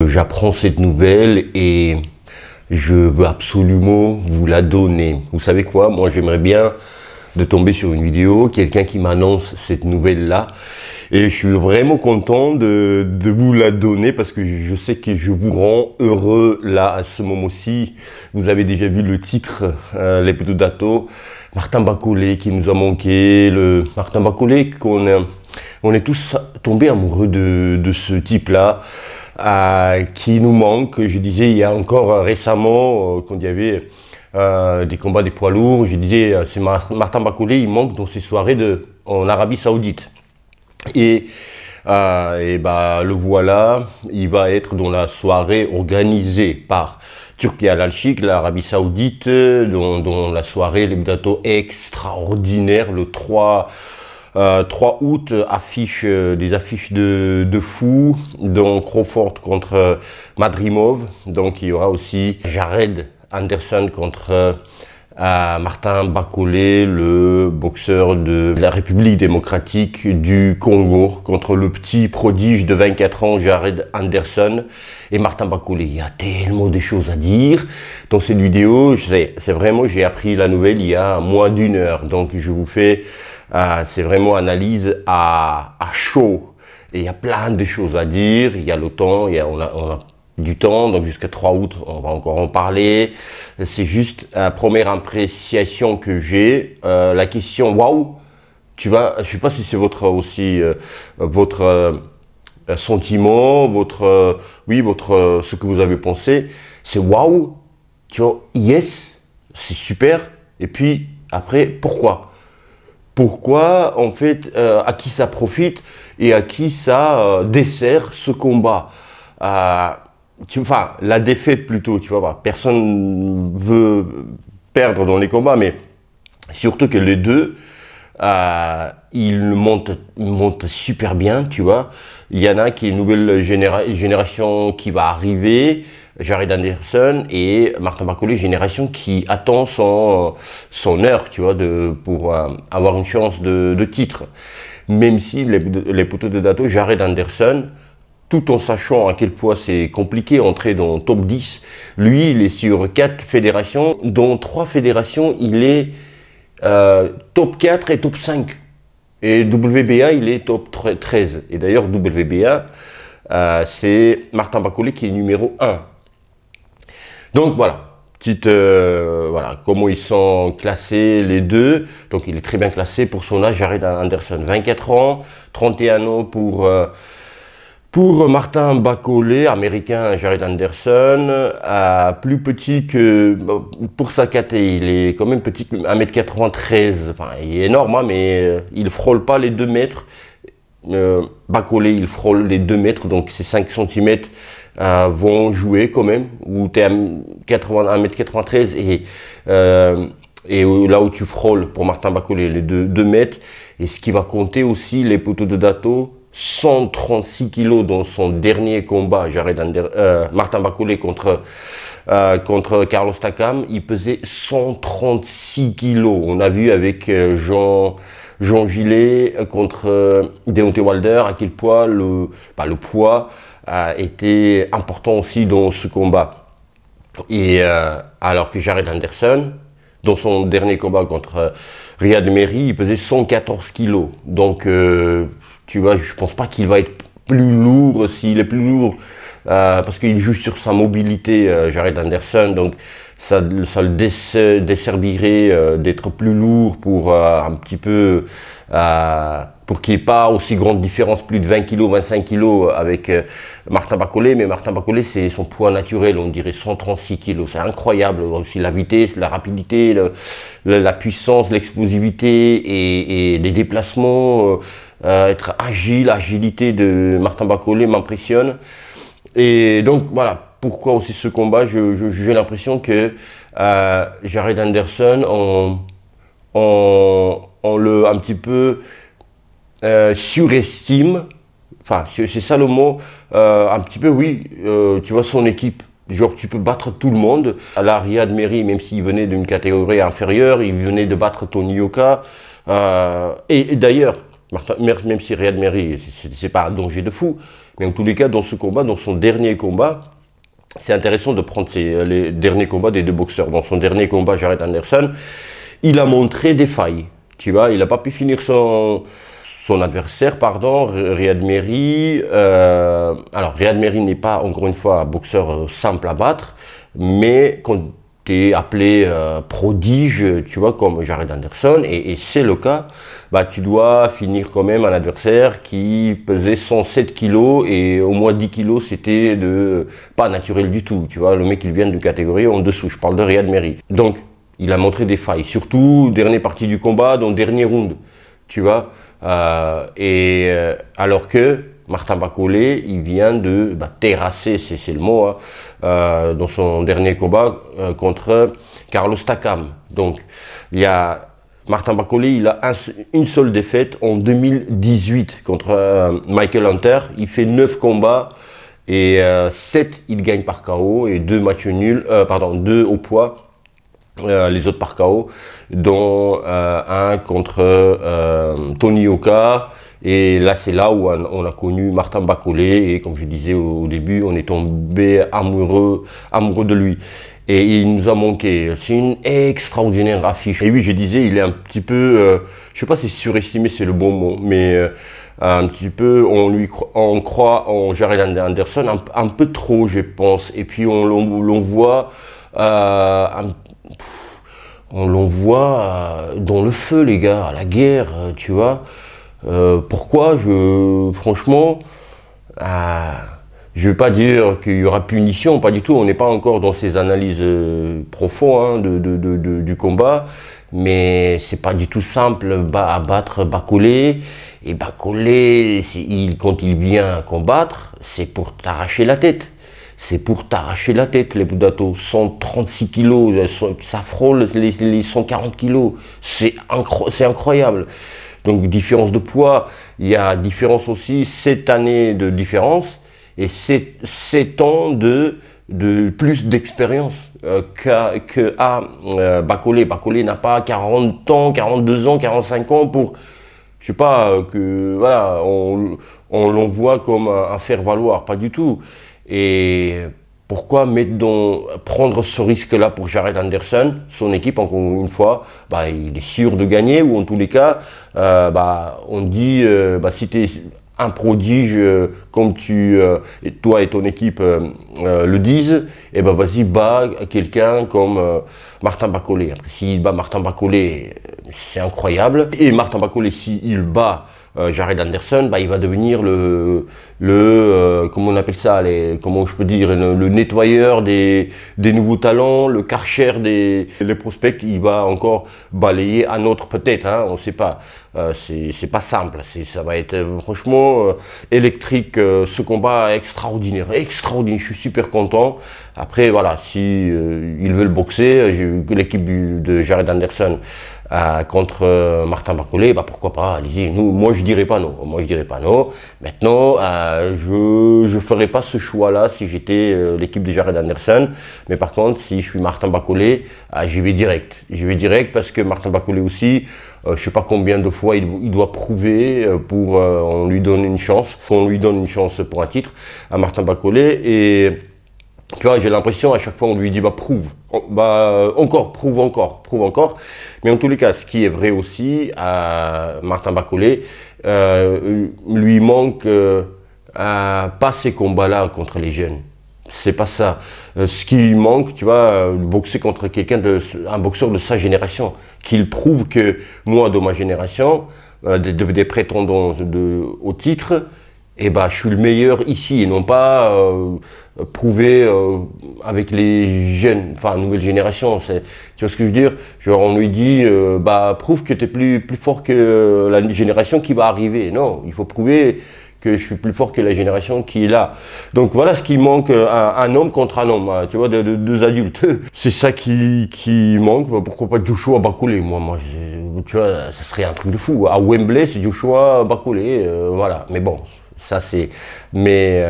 J'apprends cette nouvelle et je veux absolument vous la donner. Vous savez quoi? Moi, j'aimerais bien de tomber sur une vidéo, quelqu'un qui m'annonce cette nouvelle-là. Et je suis vraiment content de vous la donner parce que je sais que je vous rends heureux là, à ce moment-ci. Vous avez déjà vu le titre, Les Poteaux d'Ato. Martin Bacolé qui nous a manqué. Le Martin Bacolé on est tous tombés amoureux de ce type-là. Qui nous manque. Je disais il y a encore récemment quand il y avait des combats des poids lourds, je disais c'est Martin Bacolé, il manque dans ces soirées en Arabie Saoudite. Et le voilà, il va être dans la soirée organisée par Turquie Al-Sheikh, l'Arabie Saoudite, dans la soirée Les Poteaux extraordinaire le 3 août, des affiches de fou, donc Crawford contre Madrimov, donc il y aura aussi Jared Anderson contre Martin Bacolé, le boxeur de la République démocratique du Congo, contre le petit prodige de 24 ans Jared Anderson et Martin Bacolé. Il y a tellement de choses à dire dans cette vidéo. C'est vraiment, j'ai appris la nouvelle il y a moins d'une heure, donc je vous fais c'est vraiment analyse à chaud. Et il y a plein de choses à dire. Il y a le temps, on a du temps, donc jusqu'à 3 août, on va encore en parler. C'est juste la première appréciation que j'ai. La question, waouh, je sais pas si c'est votre sentiment, ce que vous avez pensé. C'est waouh, tu vois, yes, c'est super. Et puis après, pourquoi? Pourquoi, en fait, à qui ça profite et à qui ça dessert ce combat. Enfin, la défaite plutôt, tu vois, personne veut perdre dans les combats, mais surtout que les deux, ils montent super bien, tu vois. Il y en a qui est une nouvelle génération qui va arriver, Jared Anderson, et Martin Bacolé, génération qui attend son heure, tu vois, pour avoir une chance de titre. Même si les poteaux de Dato, Jared Anderson, tout en sachant à quel point c'est compliqué d'entrer dans le top 10, lui, il est sur 4 fédérations, dont 3 fédérations, il est top 4 et top 5. Et WBA, il est top 13. Et d'ailleurs, WBA, c'est Martin Bacolé qui est numéro 1. Donc voilà, voilà comment ils sont classés les deux. Donc il est très bien classé pour son âge, Jared Anderson, 24 ans, 31 ans pour Martin Bacolé, américain Jared Anderson, plus petit que, pour sa caté, il est quand même petit, 1m93, enfin il est énorme, hein, mais il frôle pas les 2 mètres. Bacolé, il frôle les 2 mètres, donc ces 5 cm vont jouer quand même, où tu es à 1m93 et là où tu frôles pour Martin Bacolé, les 2 mètres, et ce qui va compter aussi, les poteaux de Dato, 136 kg dans son dernier combat, Martin Bacolé contre Carlos Takam, il pesait 136 kg. On a vu avec Jean Gillet contre Deontay Wilder à quel point le poids était important aussi dans ce combat. Et alors que Jared Anderson, dans son dernier combat contre Riyad Merhi, il pesait 114 kg. Donc tu vois, je pense pas qu'il va être plus lourd s'il est plus lourd, parce qu'il joue sur sa mobilité, Jared Anderson, donc ça le desservirait d'être plus lourd pour un petit peu, pour qu'il n'y ait pas aussi grande différence, plus de 20 kg, 25 kg avec Martin Bacolé, mais Martin Bacolé c'est son poids naturel, on dirait 136 kg, c'est incroyable, aussi la vitesse, la rapidité, la puissance, l'explosivité et les déplacements, être agile, l'agilité de Martin Bacolé m'impressionne. Et donc voilà, pourquoi aussi ce combat, j'ai l'impression que Jared Anderson, on le un petit peu surestime, enfin c'est ça le mot, un petit peu oui, tu vois son équipe. Genre tu peux battre tout le monde. Là, Riyad Merhi, même s'il venait d'une catégorie inférieure, il venait de battre Tony Yoka. Et d'ailleurs, même si Riyad Merhi, c'est pas un danger de fou, Mais en tous les cas, dans ce combat, dans son dernier combat, c'est intéressant de prendre les derniers combats des deux boxeurs. Dans son dernier combat, Jared Anderson, il a montré des failles. Tu vois, il n'a pas pu finir son adversaire, pardon, Riyad Merhi. Alors, Riyad Merhi n'est pas, encore une fois, un boxeur simple à battre, mais quand tu es appelé prodige, tu vois, comme Jared Anderson, et c'est le cas, bah, tu dois finir quand même un adversaire qui pesait 107 kilos, et au moins 10 kilos, c'était pas naturel du tout. Tu vois, le mec, il vient d'une catégorie en dessous. Je parle de Riyad Merhi. Donc, il a montré des failles, surtout dernière partie du combat, dans le dernier round, tu vois. Alors que Martin Bakole, il vient de terrasser, c'est le mot, hein, dans son dernier combat contre Carlos Takam. Donc, il y a Martin Bakole, il a une seule défaite en 2018 contre Michael Hunter. Il fait 9 combats et 7, il gagne par KO et 2 matchs nuls, 2 au poids. Les autres par KO, dont un contre Tony Oka. Et là, c'est là où on a connu Martin Bakole. Et comme je disais au début, on est tombé amoureux de lui. Et il nous a manqué. C'est une extraordinaire affiche. Et oui, je disais, il est un petit peu, je sais pas si surestimé, c'est le bon mot, mais un petit peu, on croit en Jared Anderson un peu trop, je pense. Et puis on l'envoie dans le feu, les gars, à la guerre, tu vois. Pourquoi franchement, je ne veux pas dire qu'il y aura punition, pas du tout. On n'est pas encore dans ces analyses profondes hein, du combat, mais c'est pas du tout simple à battre Bakole. Et Bakole, quand il vient combattre, c'est pour t'arracher la tête. C'est pour t'arracher la tête, les Boudato. 136 kilos, ça frôle les 140 kilos. C'est incroyable. Donc, différence de poids. Il y a différence aussi, 7 années de différence et 7 ans de plus d'expérience qu'à Bakole. Bakole n'a pas 40 ans, 42 ans, 45 ans pour... Je sais pas, que voilà, on l'envoie comme un faire-valoir, pas du tout. Et pourquoi prendre ce risque-là pour Jared Anderson? Son équipe, encore une fois, il est sûr de gagner, ou en tous les cas, on dit, si tu es un prodige, comme toi et ton équipe le disent, et vas-y, bats quelqu'un comme Martin Bakole. Après, s'il bat Martin Bakole, c'est incroyable. Et Martin Bakole, s'il bat Jared Anderson, il va devenir comment on appelle ça, comment je peux dire, le nettoyeur des nouveaux talents, le Karcher les prospects. Il va encore balayer un autre peut-être, hein, on ne sait pas. C'est pas simple, ça va être franchement électrique, ce combat extraordinaire, je suis super content. Après voilà, si ils veulent boxer, l'équipe de Jared Anderson contre Martin Bakole, pourquoi pas, allez-y. Moi je dirais pas non, Maintenant, je ferai pas ce choix-là si j'étais l'équipe de Jared Anderson, mais par contre, si je suis Martin Bakole, j'y vais direct, parce que Martin Bakole aussi, je sais pas combien de fois il doit prouver pour on lui donne une chance, pour un titre à Martin Bakole. Et tu vois, j'ai l'impression à chaque fois on lui dit prouve, prouve encore. Mais en tous les cas, ce qui est vrai aussi à Martin Bakole, lui manque pas ces combats-là contre les jeunes. C'est pas ça. Ce qui lui manque, tu vois, boxer contre un boxeur de sa génération, qu'il prouve que moi, de ma génération, des prétendants au titre, je suis le meilleur ici, et non pas prouver avec les jeunes, nouvelle génération. Tu vois ce que je veux dire? Genre on lui dit, prouve que tu es plus fort que la génération qui va arriver. Non, il faut prouver que je suis plus fort que la génération qui est là. Donc voilà ce qui manque, un homme contre un homme, tu vois, deux adultes. C'est ça qui manque. Pourquoi pas Joshua Bakole? Moi, tu vois, ça serait un truc de fou. À Wembley, c'est Joshua Bakole, voilà. Mais bon, ça c'est mes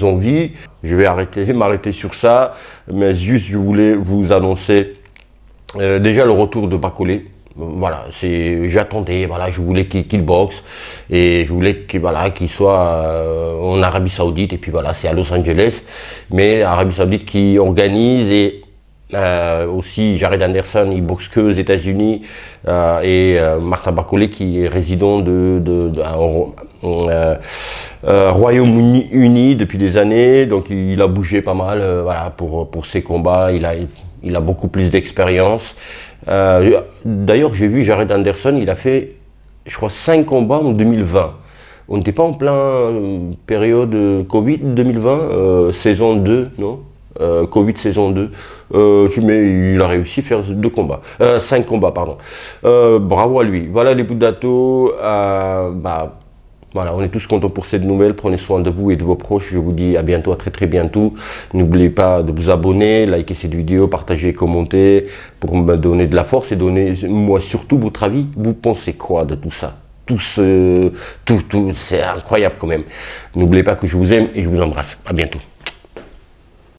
envies. Je vais m'arrêter sur ça, mais juste je voulais vous annoncer déjà le retour de Bakole. Voilà, j'attendais, voilà, je voulais qu'il boxe et je voulais qu'il soit en Arabie Saoudite, et puis voilà, c'est à Los Angeles, mais Arabie Saoudite qui organise, et aussi Jared Anderson, il boxe que aux États-Unis, et Martin Bakole qui est résident Royaume-Uni depuis des années, donc il a bougé pas mal, voilà, pour ses combats, il a beaucoup plus d'expérience. D'ailleurs, j'ai vu Jared Anderson, il a fait, je crois, 5 combats en 2020. On n'était pas en plein période Covid 2020, saison 2, non? Covid saison 2. Mais il a réussi à faire 5 combats, pardon. Bravo à lui. Voilà les Boudato. Voilà, on est tous contents pour cette nouvelle. Prenez soin de vous et de vos proches. Je vous dis à bientôt, à très très bientôt. N'oubliez pas de vous abonner, liker cette vidéo, partager, commenter pour me donner de la force et donner moi surtout votre avis. Vous pensez quoi de tout ça? Tout, c'est incroyable quand même. N'oubliez pas que je vous aime et je vous embrasse. À bientôt.